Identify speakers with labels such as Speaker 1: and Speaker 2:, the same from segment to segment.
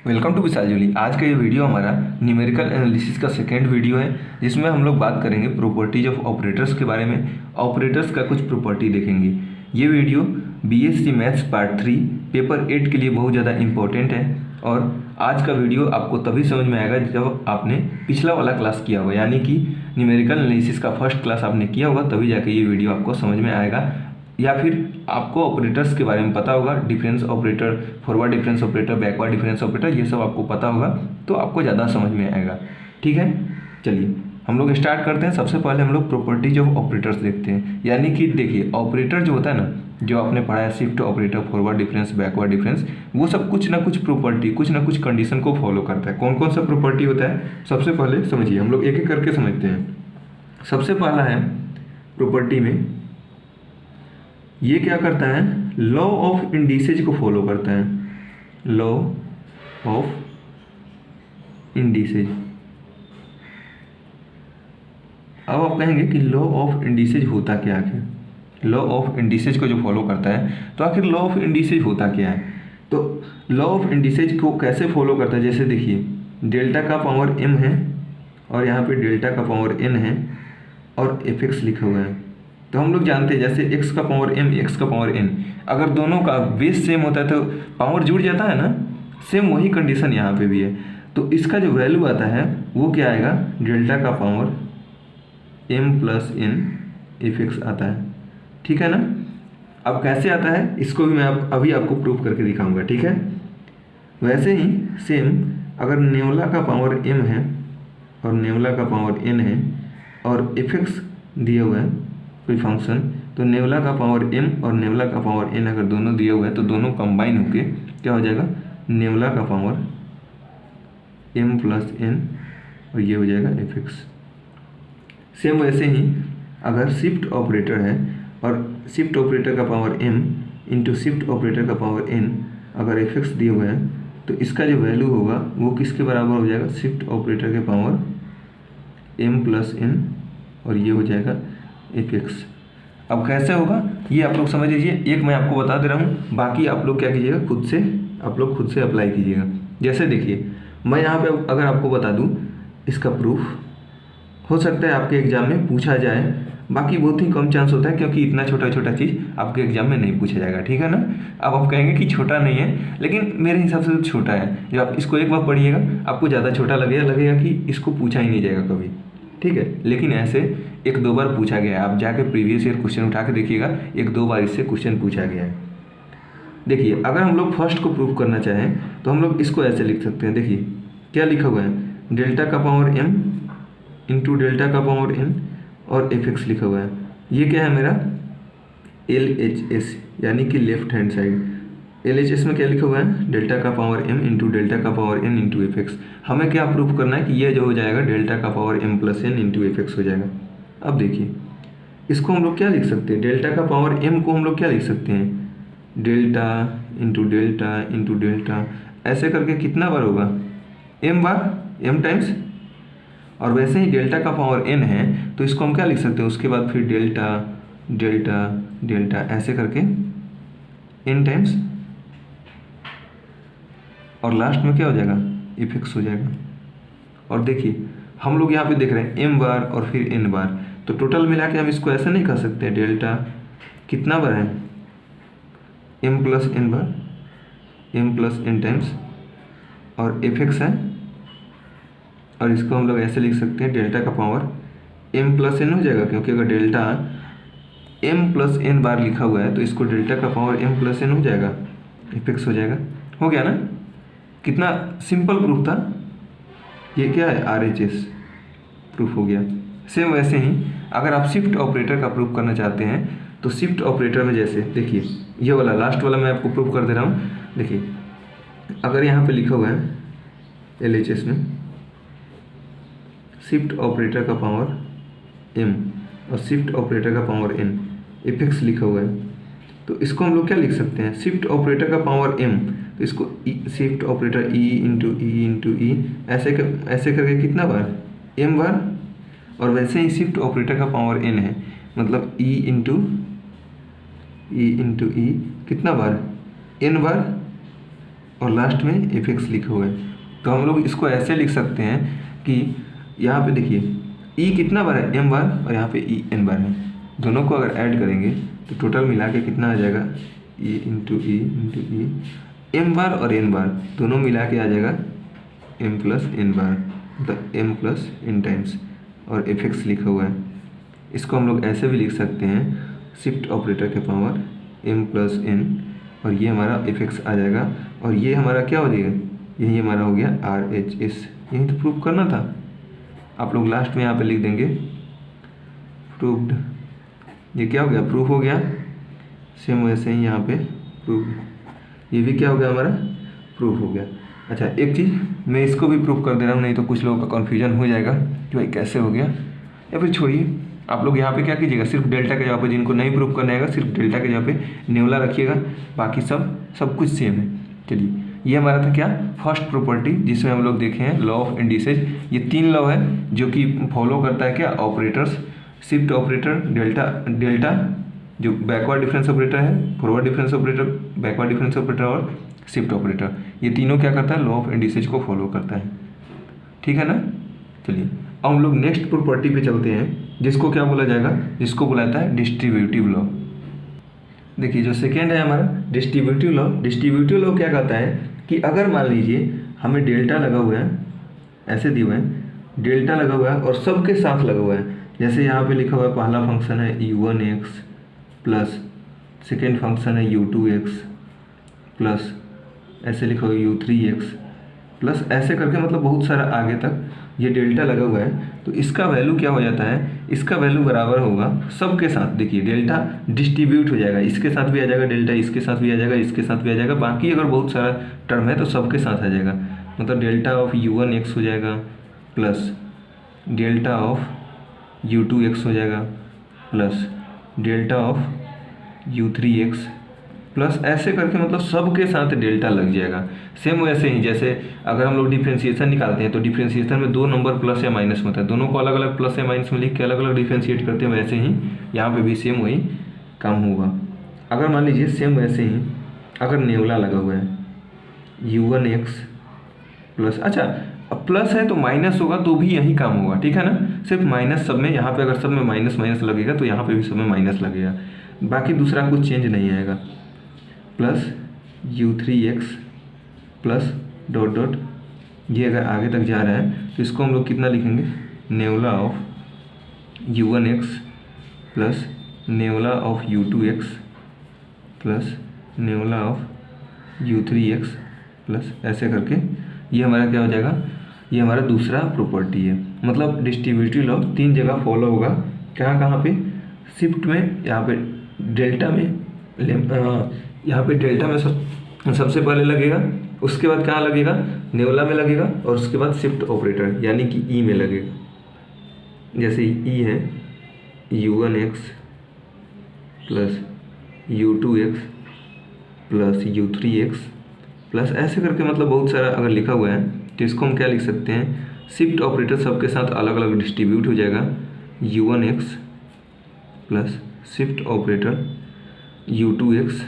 Speaker 1: Welcome to विशाल जूली। आज का ये वीडियो हमारा न्यूमेरिकल एनालिसिस का सेकेंड वीडियो है, जिसमें हम लोग बात करेंगे प्रॉपर्टीज ऑफ ऑपरेटर्स के बारे में। ऑपरेटर्स का कुछ प्रॉपर्टी देखेंगे। ये video BSc maths part 3 paper 8 के लिए बहुत ज़्यादा इंपॉर्टेंट है। और आज का वीडियो आपको तभी समझ में आएगा जब आपने पिछला वाला क्लास किया होगा, यानी कि न्यूमेरिकल एनालिसिस का फर्स्ट क्लास आपने किया होगा, तभी जाके ये वीडियो आपको समझ में आएगा। या फिर आपको ऑपरेटर्स के बारे में पता होगा, difference operator, forward difference operator, backward difference operator, ये सब आपको पता होगा तो आपको ज़्यादा समझ में आएगा। ठीक है, चलिए हम लोग स्टार्ट करते हैं। सबसे पहले हम लोग प्रॉपर्टीज ऑफ ऑपरेटर्स देखते हैं। यानी कि देखिए, ऑपरेटर जो होता है ना, जो आपने पढ़ा है, shift operator, forward difference, backward difference, वो सब कुछ ना कुछ प्रॉपर्टी, कुछ ना कुछ कंडीशन को फॉलो करता है। कौन कौन सा प्रॉपर्टी होता है, सबसे पहले समझिए। हम लोग एक एक करके समझते हैं। सबसे पहला है प्रॉपर्टी में, ये क्या करता है, लॉ ऑफ इंडिसेज को फॉलो करता है। Law of indices. अब आप कहेंगे कि लॉ ऑफ इंडिसेज होता क्या है। लॉ ऑफ इंडिसेज को जो फॉलो करता है, तो आखिर लॉ ऑफ इंडिसेज होता क्या है। तो लॉ ऑफ इंडिसेज को कैसे फॉलो करता है, जैसे देखिए, डेल्टा का पावर m है और यहाँ पे डेल्टा का पावर n है और fx लिखा हुआ है। तो हम लोग जानते हैं, जैसे x का पावर m, x का पावर n, अगर दोनों का बेस सेम होता है तो पावर जुड़ जाता है ना। सेम वही कंडीशन यहाँ पे भी है। तो इसका जो वैल्यू आता है वो क्या आएगा, डेल्टा का power m plus n fx आता है। ठीक है ना। अब कैसे आता है इसको भी मैं अभी आपको प्रूफ करके दिखाऊंगा। ठीक है, वैसे ही सेम, अगर नेवला का पावर m है और नेवला का पावर n है और fx दिया हुआ है कोई फंक्शन, तो नेवला का पावर m और नेवला का पावर n अगर दोनों दिए हुए हैं तो दोनों कंबाइन होके क्या हो जाएगा, नेवला का पावर m प्लस n, और ये हो जाएगा fx। सेम वैसे ही अगर शिफ्ट ऑपरेटर है और शिफ्ट ऑपरेटर का power m into shift operator का पावर n, अगर fx दिए हुए हैं तो इसका जो वैल्यू होगा वो किसके बराबर हो जाएगा, शिफ्ट ऑपरेटर के पावर m प्लस n, और ये हो जाएगा fx। अब कैसे होगा ये आप लोग समझ लीजिए। एक मैं आपको बता दे रहा हूँ, बाकी आप लोग क्या कीजिएगा, आप लोग खुद से अप्लाई कीजिएगा। जैसे देखिए, मैं यहाँ पे अगर आपको बता दूँ, इसका प्रूफ हो सकता है आपके एग्जाम में पूछा जाए, बाकी बहुत ही कम चांस होता है, क्योंकि इतना छोटा छोटा चीज़ आपके एग्जाम में नहीं पूछा जाएगा। ठीक है ना। अब आप कहेंगे कि छोटा नहीं है, लेकिन मेरे हिसाब से तो छोटा है। जब आप इसको एक बार पढ़िएगा आपको ज़्यादा छोटा लगेगा कि इसको पूछा ही नहीं जाएगा कभी। ठीक है, लेकिन ऐसे एक दो बार पूछा गया है। आप जाके प्रीवियस ईयर क्वेश्चन उठा के देखिएगा, एक दो बार इससे क्वेश्चन पूछा गया है। देखिए, अगर हम लोग फर्स्ट को प्रूफ करना चाहें तो हम लोग इसको ऐसे लिख सकते हैं। देखिए क्या लिखा हुआ है, डेल्टा का पावर m इंटू डेल्टा का पावर n और fx लिखा हुआ है। ये क्या है मेरा LHS, यानी कि लेफ्ट हैंड साइड। LHS में क्या लिखा हुआ है, डेल्टा का पावर m इंटू डेल्टा का पावर n इंटू fx। हमें क्या प्रूफ करना है कि ये जो हो जाएगा डेल्टा का power m plus n into fx हो जाएगा। अब देखिए, इसको हम लोग क्या लिख सकते हैं, डेल्टा का पावर m को हम लोग क्या लिख सकते हैं, delta into delta into delta, ऐसे करके कितना बार होगा, m बार, m टाइम्स। और वैसे ही डेल्टा का पावर n है तो इसको हम क्या लिख सकते हैं, उसके बाद फिर डेल्टा डेल्टा डेल्टा, ऐसे करके n टाइम्स, और लास्ट में क्या हो जाएगा, fx हो जाएगा। और देखिए हम लोग यहाँ पे देख रहे हैं m बार और फिर n बार, तो टोटल मिला के हम इसको ऐसे नहीं कर सकते, डेल्टा कितना बार है, m प्लस n बार, m प्लस n टाइम्स, और fx है, और इसको हम लोग ऐसे लिख सकते हैं, डेल्टा का पावर m प्लस n हो जाएगा, क्योंकि अगर डेल्टा m प्लस n बार लिखा हुआ है तो इसको डेल्टा का पावर m प्लस n हो जाएगा, fx हो जाएगा। हो गया ना, कितना सिंपल प्रूफ था। ये क्या है, RHS प्रूफ हो गया। सेम वैसे ही अगर आप शिफ्ट ऑपरेटर का प्रूफ करना चाहते हैं तो शिफ्ट ऑपरेटर में जैसे देखिए, ये वाला लास्ट वाला मैं आपको प्रूफ कर दे रहा हूँ। देखिए, अगर यहाँ पे लिखा हुआ है LHS में शिफ्ट ऑपरेटर का पावर m और शिफ्ट ऑपरेटर का पावर n, fx लिखा हुआ है, तो इसको हम लोग क्या लिख सकते हैं, शिफ्ट ऑपरेटर का पावर m, तो इसको शिफ्ट ऑपरेटर e इंटू ई, ऐसे करके कितना बार, m बार। और वैसे ही शिफ्ट ऑपरेटर का पावर n है, मतलब e इंटू ई कितना बार, n बार। और लास्ट में एफ एक्स लिखा हुआ है। तो हम लोग इसको ऐसे लिख सकते हैं कि यहाँ पे देखिए ई कितना बार है, एम बार, और यहाँ पे ई एन बार है। दोनों को अगर ऐड करेंगे तो टोटल मिला के कितना आ जाएगा, ई इंटू ई, एम बार और एन बार दोनों मिला के आ जाएगा एम प्लस एन बार, मतलब एम प्लस एन टाइम्स, और एफ एक्स लिखा हुआ है। इसको हम लोग ऐसे भी लिख सकते हैं, शिफ्ट ऑपरेटर के पावर एम प्लस एन, और ये हमारा एफ एक्स आ जाएगा, और ये हमारा क्या हो जाएगा, यही हमारा हो गया आर एच एस। यही तो प्रूफ करना था। आप लोग लास्ट में यहाँ पे लिख देंगे प्रूव्ड। ये क्या हो गया, प्रूफ हो गया। सेम वैसे ही यहाँ पे प्रूफ, ये भी क्या हो गया हमारा, प्रूफ हो गया। अच्छा एक चीज़ मैं इसको भी प्रूफ कर दे रहा हूँ, नहीं तो कुछ लोगों का कन्फ्यूजन हो जाएगा कि भाई कैसे हो गया। या फिर छोड़िए, आप लोग यहाँ पे क्या कीजिएगा, सिर्फ डेल्टा के जगह पे, जिनको नहीं प्रूफ करना आएगा सिर्फ डेल्टा के जगह पे नेवला रखिएगा, बाकी सब कुछ सेम है। चलिए ये हमारा था क्या, फर्स्ट प्रॉपर्टी, जिसमें हम लोग देखे हैं लॉ ऑफ इंडिसेज। ये 3 लॉ है जो कि फॉलो करता है क्या, ऑपरेटर्स, शिफ्ट ऑपरेटर, डेल्टा जो बैकवर्ड डिफरेंस ऑपरेटर है, forward difference operator, backward difference operator और शिफ्ट ऑपरेटर। ये तीनों क्या करता है, लॉ ऑफ इंडिसेज को फॉलो करता है। ठीक है ना। चलिए अब हम लोग नेक्स्ट प्रॉपर्टी पे चलते हैं, जिसको क्या बोला जाएगा, जिसको बोला जाता है डिस्ट्रीब्यूटिव लॉ। देखिए जो सेकेंड है हमारा डिस्ट्रीब्यूटिव लॉ। डिस्ट्रीब्यूटिव लॉ क्या कहता है कि अगर मान लीजिए हमें डेल्टा लगा हुआ है, ऐसे दिए हुए हैं, डेल्टा लगा हुआ है और सबके साथ लगा हुआ है। जैसे यहाँ पे लिखा हुआ है पहला फंक्शन है u1x प्लस सेकेंड फंक्शन है u2x प्लस ऐसे लिखा हुआ है u3x प्लस ऐसे करके, मतलब बहुत सारा आगे तक ये डेल्टा लगा हुआ है। तो इसका वैल्यू क्या हो जाता है, इसका वैल्यू बराबर होगा सबके साथ। देखिए डेल्टा डिस्ट्रीब्यूट हो जाएगा, इसके साथ भी आ जाएगा डेल्टा, इसके साथ भी आ जाएगा, इसके साथ भी आ जाएगा, बाकी अगर बहुत सारा टर्म है तो सबके साथ आ जाएगा। मतलब डेल्टा ऑफ u1x हो जाएगा प्लस डेल्टा ऑफ u2x हो जाएगा plus delta of u3x plus ऐसे करके, मतलब सबके साथ डेल्टा लग जाएगा। सेम वैसे ही जैसे अगर हम लोग डिफ्रेंशिएशन निकालते हैं तो डिफ्रेंशिएशन में 2 नंबर प्लस या माइनस में होता है, दोनों को अलग अलग प्लस या माइनस में लिख के अलग अलग डिफ्रेंशिएट करते हैं, वैसे ही यहाँ पे भी सेम वही काम होगा। अगर मान लीजिए सेम वैसे ही अगर नेवला लगा हुआ है u1x प्लस, अच्छा अब प्लस है तो माइनस होगा तो भी यही काम होगा, ठीक है ना। सिर्फ माइनस सब में, यहाँ पे अगर सब में माइनस माइनस लगेगा तो यहाँ पे भी सब में माइनस लगेगा, बाकी दूसरा कुछ चेंज नहीं आएगा। Plus u3x plus dot dot, ये अगर आगे तक जा रहा है तो इसको हम लोग कितना लिखेंगे, nabla of u1x plus nabla of u2x plus nabla of u3x plus ऐसे करके ये हमारा क्या हो जाएगा, ये हमारा दूसरा प्रॉपर्टी है। मतलब डिस्ट्रीब्यूटिव लॉ 3 जगह फॉलो होगा, कहाँ पे, शिफ्ट में, यहाँ पे डेल्टा में, यहाँ पे डेल्टा में सबसे पहले लगेगा, उसके बाद कहाँ लगेगा, नेवला में लगेगा, और उसके बाद शिफ्ट ऑपरेटर यानी कि ई में लगेगा। जैसे ई है u1x plus u2x plus u3x plus ऐसे करके, मतलब बहुत सारा अगर लिखा हुआ है तो इसको हम क्या लिख सकते हैं, शिफ्ट ऑपरेटर सबके साथ अलग अलग डिस्ट्रीब्यूट हो जाएगा, u1x plus shift operator u2x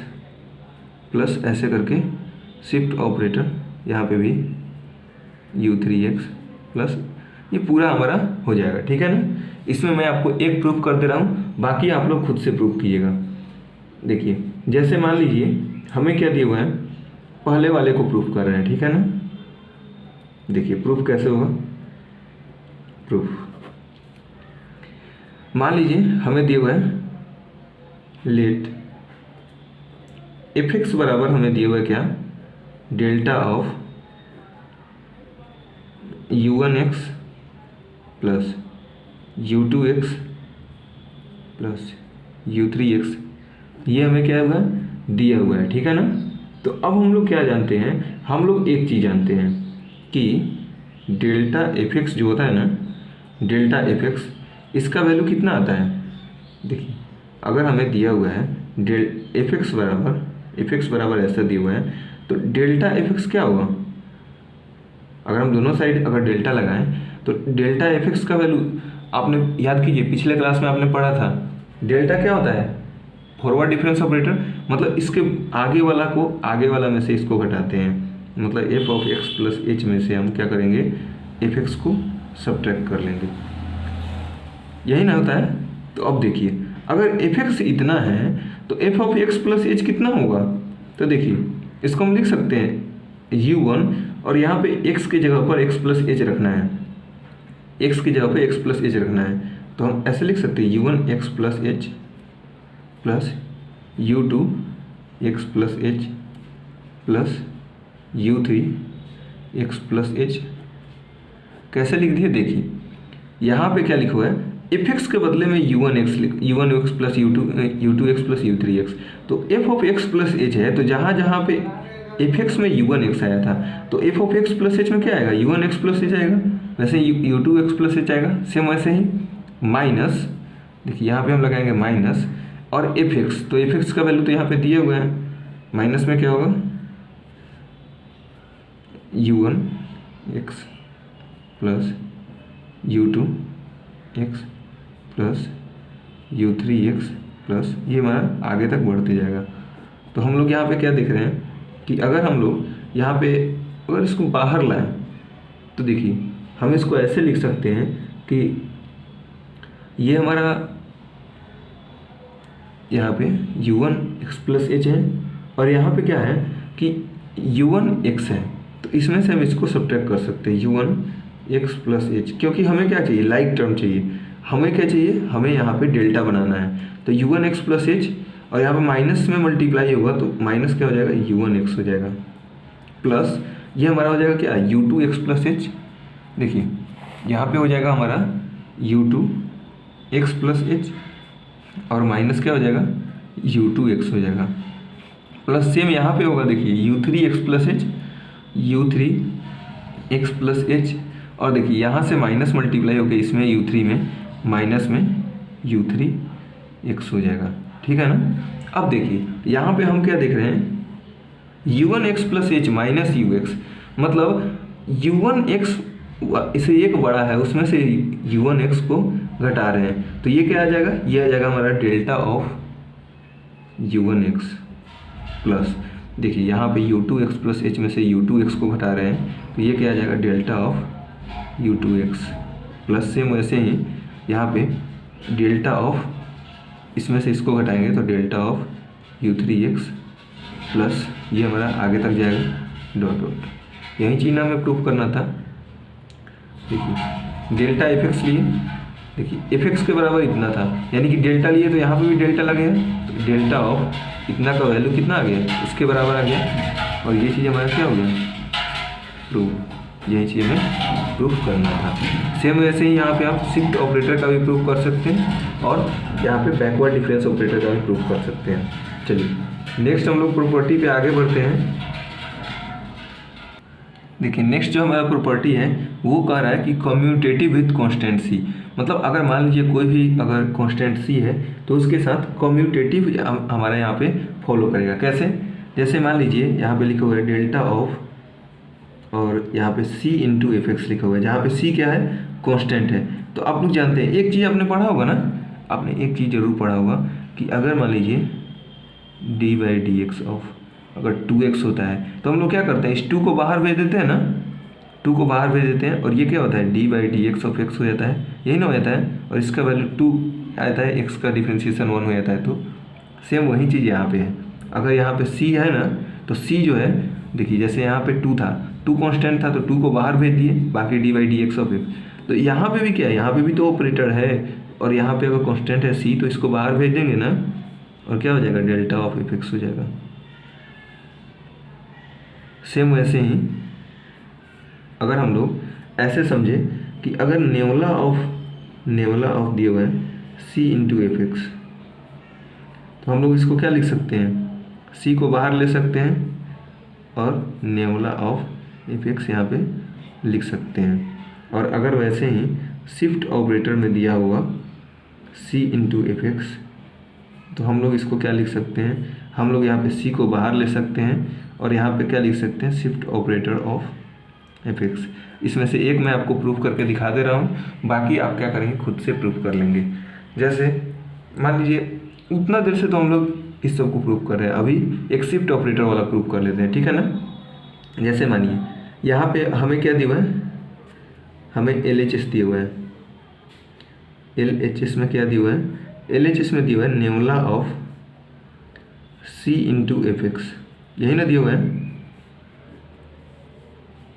Speaker 1: plus ऐसे करके शिफ्ट ऑपरेटर यहाँ पे भी u3x प्लस, ये पूरा हमारा हो जाएगा। ठीक है ना। इसमें मैं आपको एक प्रूफ कर दे रहा हूँ, बाकी आप लोग खुद से प्रूफ कीजिएगा। देखिए जैसे मान लीजिए हमें क्या दिया हुआ है, पहले वाले को प्रूफ कर रहे हैं, ठीक है ना। देखिए प्रूफ कैसे होगा, प्रूफ मान लीजिए हमें दिया हुआ है लेट एफ एक्स बराबर हमें दिया हुआ है क्या, delta of u1x plus u2x plus u3x, ये हमें क्या हुआ है, दिया हुआ है, ठीक है ना। तो अब हम लोग क्या जानते हैं, हम लोग एक चीज़ जानते हैं कि डेल्टा एफ एक्स जो होता है ना, डेल्टा एफ एक्स, इसका वैल्यू कितना आता है। देखिए अगर हमें दिया हुआ है एफ एक्स बराबर ऐसा दिया हुआ है, तो डेल्टा एफ एक्स क्या होगा, अगर हम दोनों साइड अगर डेल्टा लगाएं तो डेल्टा एफ एक्स का वैल्यू, आपने याद कीजिए पिछले क्लास में आपने पढ़ा था, डेल्टा क्या होता है, फॉरवर्ड डिफरेंस ऑपरेटर, मतलब इसके आगे वाला को आगे वाला में से इसको घटाते हैं, मतलब F of x plus H में से हम क्या करेंगे, एफ एक्स को सब्ट्रैक्ट कर लेंगे, यही ना होता है। तो अब देखिए अगर एफ एक्स इतना है तो F of x plus H कितना होगा, तो देखिए इसको हम लिख सकते हैं u1 और यहाँ पे x की जगह पर x प्लस एच रखना है, x की जगह पे x प्लस एच रखना है, तो हम ऐसे लिख सकते हैं u1 x plus H plus u2 x plus H plus u3 x plus H. कैसे लिख दिए, देखिए यहाँ पे क्या लिखा हुआ है, एफ एक्स के बदले में u1 x plus u2 x plus u3 x। तो f of x plus H है, तो जहाँ जहाँ पे एफ एक्स में u1 x आया था तो F of x plus H में क्या आएगा, u1 x प्लस एच आएगा, वैसे u2 x प्लस एच आएगा, सेम वैसे ही माइनस, देखिए यहाँ पे हम लगाएंगे माइनस और एफ एक्स, तो एफ एक्स का वैल्यू तो यहाँ पे दिए हुए हैं, माइनस में क्या होगा u1 x plus u2 x plus u3 x plus, ये हमारा आगे तक बढ़ते जाएगा। तो हम लोग यहाँ पे क्या देख रहे हैं कि अगर हम लोग यहाँ पे अगर इसको बाहर लाएं तो देखिए हम इसको ऐसे लिख सकते हैं कि ये हमारा यहाँ पे u1 x प्लस एच है और यहाँ पे क्या है कि u1 x है, तो इसमें से हम इसको सब्ट्रैक्ट कर सकते हैं u1 x प्लस एच, क्योंकि हमें क्या चाहिए, लाइक टर्म चाहिए, हमें क्या चाहिए, हमें यहाँ पे डेल्टा बनाना है। तो u1 x प्लस एच और यहाँ पे माइनस में मल्टीप्लाई होगा तो माइनस क्या हो जाएगा, u1 x हो जाएगा, प्लस ये हमारा हो जाएगा क्या, u2 x प्लस एच। देखिए यहाँ पे हो जाएगा हमारा u2 x प्लस एच और माइनस क्या हो जाएगा, u2 x हो जाएगा, प्लस सेम यहाँ पे होगा, देखिए u3 x plus H, u3 x plus H, और देखिए यहाँ से माइनस मल्टीप्लाई होकर इसमें u3 में माइनस में u3 x हो जाएगा, ठीक है ना। अब देखिए यहाँ पे हम क्या देख रहे हैं, u1 x plus H minus ux, मतलब u1 x इसे एक बड़ा है उसमें से u1 x को घटा रहे हैं, तो ये क्या आ जाएगा, ये आ जाएगा हमारा delta of u1 x plus, देखिए यहाँ पे u2 x प्लस एच में से u2 x को घटा रहे हैं, तो ये क्या आ जाएगा, delta of u2 x plus, same वैसे ही यहाँ पे डेल्टा ऑफ, इसमें से इसको घटाएंगे तो delta of u3 x plus, ये हमारा आगे तक जाएगा डॉट डॉट, यही चीज़ हमें प्रूफ करना था। देखिए डेल्टा एफ एक्स लिए, देखिए एफ एक्स के बराबर इतना था, यानी कि डेल्टा लिए तो यहाँ पे भी डेल्टा लगेगा, तो डेल्टा ऑफ इतना का वैल्यू कितना आ गया, इसके बराबर आ गया, और ये चीज़ हमारा क्या हो गया, प्रूफ, यही चीज़ हमें प्रूफ करना था। सेम वैसे ही यहाँ पे आप शिफ्ट ऑपरेटर का भी प्रूफ कर सकते हैं और यहाँ पे बैकवर्ड डिफरेंस ऑपरेटर का भी प्रूफ कर सकते हैं। चलिए नेक्स्ट हम लोग प्रॉपर्टी पे आगे बढ़ते हैं। देखिए नेक्स्ट जो हमारा प्रॉपर्टी है वो कह रहा है कि कम्यूटेटिव विथ कॉन्स्टेंसी, मतलब अगर मान लीजिए कोई भी अगर कॉन्स्टेंसी है तो उसके साथ कम्यूटेटिव हमारा यहाँ पे फॉलो करेगा। कैसे, जैसे मान लीजिए यहाँ पे लिखा हुआ है डेल्टा ऑफ, और यहाँ पे c इंटू एफ एक्स लिखा हुआ है, जहाँ पे c क्या है, कांस्टेंट है। तो आप लोग जानते हैं एक चीज़ आपने पढ़ा होगा ना, आपने एक चीज़ ज़रूर पढ़ा होगा कि अगर मान लीजिए D by D x of अगर 2x होता है तो हम लोग क्या करते हैं, इस 2 को बाहर भेज देते हैं ना, 2 को बाहर भेज देते हैं और ये क्या होता है, D by D x of x हो जाता है, यही ना हो जाता है, और इसका वैल्यू 2 आता है, x का डिफ्रेंशिएशन 1 हो जाता है। तो सेम वही चीज़ यहाँ पे है, अगर यहाँ पे c है ना तो c जो है, देखिए जैसे यहाँ पे 2 था, 2 कांस्टेंट था तो 2 को बाहर भेज दिए, बाकी D by D x of x. तो यहाँ पे भी क्या है, यहाँ पे भी तो ऑपरेटर है, और यहाँ पे अगर कांस्टेंट है c तो इसको बाहर भेज देंगे ना, और क्या हो जाएगा, डेल्टा ऑफ एफ एक्स हो जाएगा। सेम वैसे ही अगर हम लोग ऐसे समझे कि अगर नेवला ऑफ दिया हुआ है c इंटू एफ एक्स, तो हम लोग इसको क्या लिख सकते हैं, c को बाहर ले सकते हैं और नेवला ऑफ एफ एक्स यहाँ पे लिख सकते हैं। और अगर वैसे ही शिफ्ट ऑपरेटर में दिया हुआ c इंटू एफ एक्स, तो हम लोग इसको क्या लिख सकते हैं, हम लोग यहाँ पे c को बाहर ले सकते हैं और यहाँ पे क्या लिख सकते हैं, shift operator of F x. इसमें से एक मैं आपको प्रूफ करके दिखा दे रहा हूँ, बाकी आप क्या करेंगे, खुद से प्रूफ कर लेंगे। जैसे मान लीजिए उतना देर से तो हम लोग इस सब को प्रूफ कर रहे हैं, अभी एक शिफ्ट ऑपरेटर वाला प्रूफ कर लेते हैं, ठीक है ना। जैसे मानिए यहाँ पे हमें क्या दिया हुआ है, हमें LHS दिया हुआ है। LHS में क्या दिया हुआ है, LHS में दिया हुआ है नेमुला ऑफ C इंटू FX, यही ना दिया हुआ है।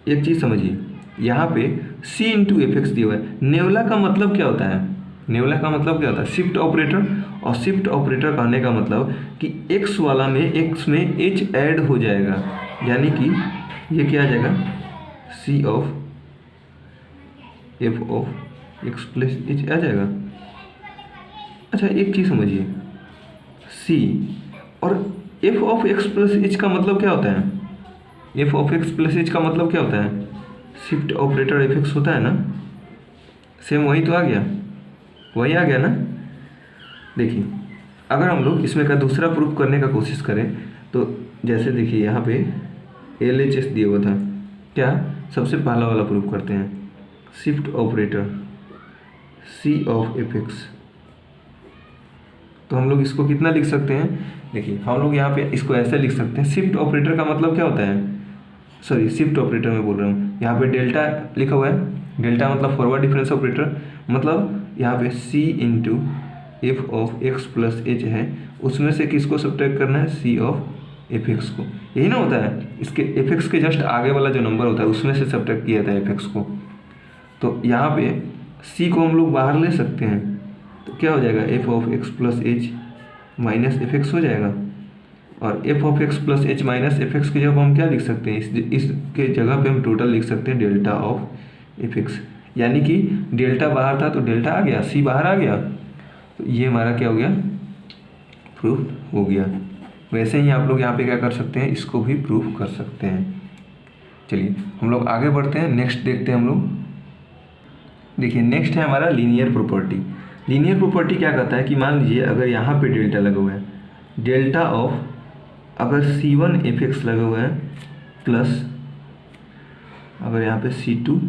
Speaker 1: एक चीज़ समझिए, यहाँ पे C इंटू FX दिया हुआ है। नेवला का मतलब क्या होता है, नेवला का मतलब क्या होता है, शिफ्ट ऑपरेटर। और शिफ्ट ऑपरेटर कहने का मतलब कि x वाला में x में h ऐड हो जाएगा, यानी कि ये क्या आ जाएगा, C of f of x plus h आ जाएगा। अच्छा एक चीज़ समझिए, C और f of x plus h का मतलब क्या होता है, f of x plus h का मतलब क्या होता है, शिफ्ट ऑपरेटर fx होता है ना। सेम वही तो आ गया, वही आ गया ना। देखिए अगर हम लोग इसमें का दूसरा प्रूफ करने का कोशिश करें तो जैसे देखिए यहाँ पे LHS दिया हुआ था, क्या सबसे पहला वाला प्रूफ करते हैं, shift operator C of FX। तो हम लोग इसको कितना लिख सकते हैं, देखिए हम लोग यहाँ पे इसको ऐसे लिख सकते हैं, शिफ्ट ऑपरेटर का मतलब क्या होता है, सॉरी शिफ्ट ऑपरेटर में बोल रहा हूँ, यहाँ पे डेल्टा लिखा हुआ है। डेल्टा मतलब फॉरवर्ड डिफरेंस ऑपरेटर, मतलब यहाँ पे C into F of x plus H है, उसमें से किसको सब्ट्रैक्ट करना है, C ऑफ एफ एक्स को। यही ना होता है, इसके एफ एक्स के जस्ट आगे वाला जो नंबर होता है उसमें से सब्ट्रैक्ट किया जाता है एफ एक्स को। तो यहाँ पे C को हम लोग बाहर ले सकते हैं, तो क्या हो जाएगा, F of x plus H minus F x हो जाएगा। और F of x plus H minus F x की जगह हम क्या लिख सकते हैं, इसके जगह पे हम टोटल लिख सकते हैं डेल्टा ऑफ एफ एक्स, यानी कि डेल्टा बाहर था तो डेल्टा आ गया, C बाहर आ गया, तो ये हमारा क्या हो गया, प्रूफ हो गया। वैसे ही आप लोग यहाँ पे क्या कर सकते हैं, इसको भी प्रूफ कर सकते हैं। चलिए हम लोग आगे बढ़ते हैं, नेक्स्ट देखते हैं हम लोग। देखिए नेक्स्ट है हमारा लीनियर प्रॉपर्टी। लीनियर प्रॉपर्टी क्या कहता है कि मान लीजिए अगर यहाँ पे डेल्टा लगा हुआ है, डेल्टा ऑफ अगर C1 fx लगा हुआ है प्लस अगर यहाँ पे C2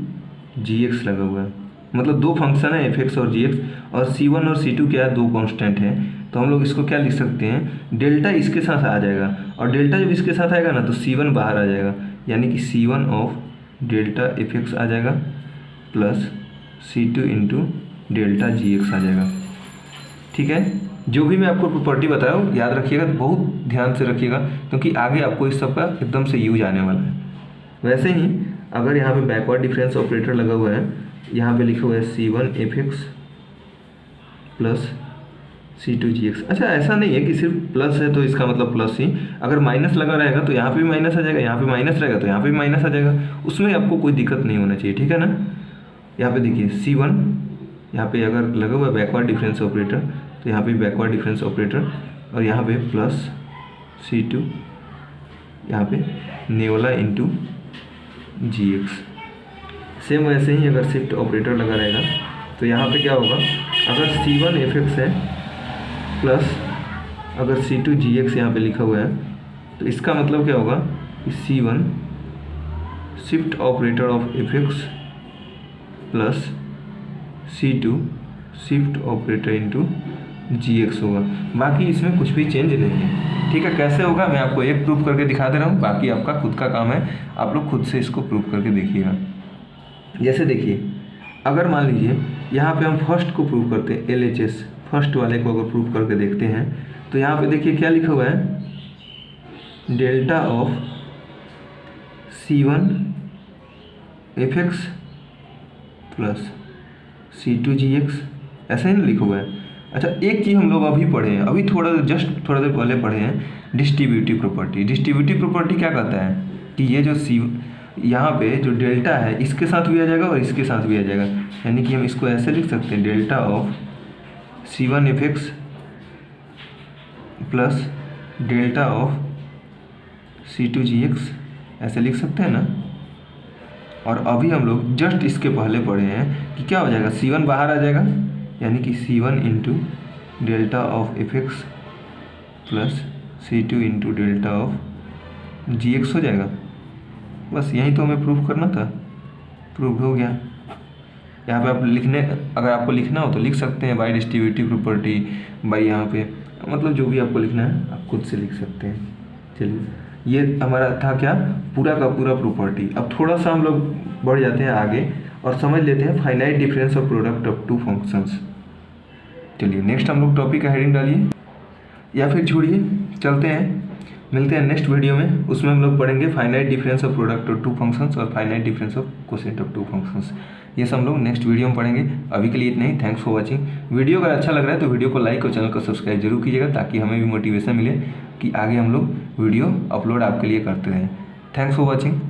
Speaker 1: gx लगा हुआ है, मतलब दो फंक्शन है fx और gx, और C1 और C2 क्या है, दो कांस्टेंट है। तो हम लोग इसको क्या लिख सकते हैं, डेल्टा इसके साथ आ जाएगा, और डेल्टा जब इसके साथ आएगा ना तो C1 बाहर आ जाएगा, यानी कि C1 ऑफ डेल्टा fx आ जाएगा plus C2 into delta gx आ जाएगा। ठीक है, जो भी मैं आपको प्रॉपर्टी बता रहा हूँ याद रखिएगा, बहुत ध्यान से रखिएगा, क्योंकि आगे आपको इस सब का एकदम से यूज आने वाला है। वैसे ही अगर यहाँ पे बैकवर्ड डिफरेंस ऑपरेटर लगा हुआ है, यहाँ पे लिखा हुआ है C1 fx plus C2 gx। अच्छा ऐसा नहीं है कि सिर्फ प्लस है तो इसका मतलब प्लस ही, अगर माइनस लगा रहेगा तो यहाँ पे भी माइनस आ जाएगा, यहाँ पे माइनस रहेगा तो यहाँ पे भी माइनस आ जाएगा, उसमें आपको कोई दिक्कत नहीं होना चाहिए। ठीक है ना। यहाँ पे देखिए C1 यहाँ पे अगर लगा हुआ है बैकवर्ड डिफरेंस ऑपरेटर, तो यहाँ पे बैकवर्ड डिफरेंस ऑपरेटर, और यहाँ पे प्लस C2 यहाँ पे नेवला इंटू gx। सेम वैसे ही अगर शिफ्ट ऑपरेटर लगा रहेगा तो यहाँ पे क्या होगा, अगर C1 fx है प्लस अगर C2 gx यहाँ पे लिखा हुआ है, तो इसका मतलब क्या होगा कि C1 shift operator of fx plus C2 shift operator into gx होगा। बाकी इसमें कुछ भी चेंज नहीं है। ठीक है, कैसे होगा मैं आपको एक प्रूफ करके दिखा दे रहा हूँ, बाकी आपका खुद का काम है, आप लोग खुद से इसको प्रूफ करके देखिएगा। जैसे देखिए अगर मान लीजिए यहाँ पे हम फर्स्ट को प्रूफ करते हैं, LHS फर्स्ट वाले को अगर प्रूफ करके देखते हैं, तो यहाँ पे देखिए क्या लिखा हुआ है, delta of C1 fx plus C2 gx, ऐसा ही ना लिखा हुआ है। अच्छा एक चीज़ हम लोग अभी पढ़े हैं, अभी थोड़ा देर पहले पढ़े हैं, डिस्ट्रीब्यूटिव प्रॉपर्टी। डिस्ट्रीब्यूटिव प्रॉपर्टी क्या कहता है कि ये जो यहाँ पे जो डेल्टा है इसके साथ भी आ जाएगा और इसके साथ भी आ जाएगा, यानी कि हम इसको ऐसे लिख सकते हैं, delta of C1 fx plus delta of C2 gx, ऐसे लिख सकते हैं ना। और अभी हम लोग जस्ट इसके पहले पढ़े हैं कि क्या हो जाएगा, C1 बाहर आ जाएगा, यानी कि C1 into delta of fx plus C2 into delta of gx हो जाएगा। बस यही तो हमें प्रूफ करना था, प्रूफ हो गया। यहाँ पे आप लिखने, अगर आपको लिखना हो तो लिख सकते हैं बाय डिस्ट्रीब्यूटिव प्रॉपर्टी, बाय यहाँ पे मतलब जो भी आपको लिखना है आप खुद से लिख सकते हैं। चलिए ये हमारा था क्या, पूरा का पूरा प्रॉपर्टी। अब थोड़ा सा हम लोग बढ़ जाते हैं आगे और समझ लेते हैं finite difference of product of two functions. चलिए नेक्स्ट हम लोग टॉपिक का हेडिंग डालिए, या फिर छोड़िए, चलते हैं, मिलते हैं नेक्स्ट वीडियो में। उसमें हम लोग पढ़ेंगे finite difference of product of two functions और finite difference of quotient of two functions. ये सब हम लोग नेक्स्ट वीडियो में पढ़ेंगे। अभी के लिए इतना ही। Thanks for watching. वीडियो अगर अच्छा लग रहा है तो वीडियो को लाइक और चैनल को सब्सक्राइब जरूर कीजिएगा, ताकि हमें भी मोटिवेशन मिले कि आगे हम लोग वीडियो अपलोड आपके लिए करते रहें। Thanks for watching.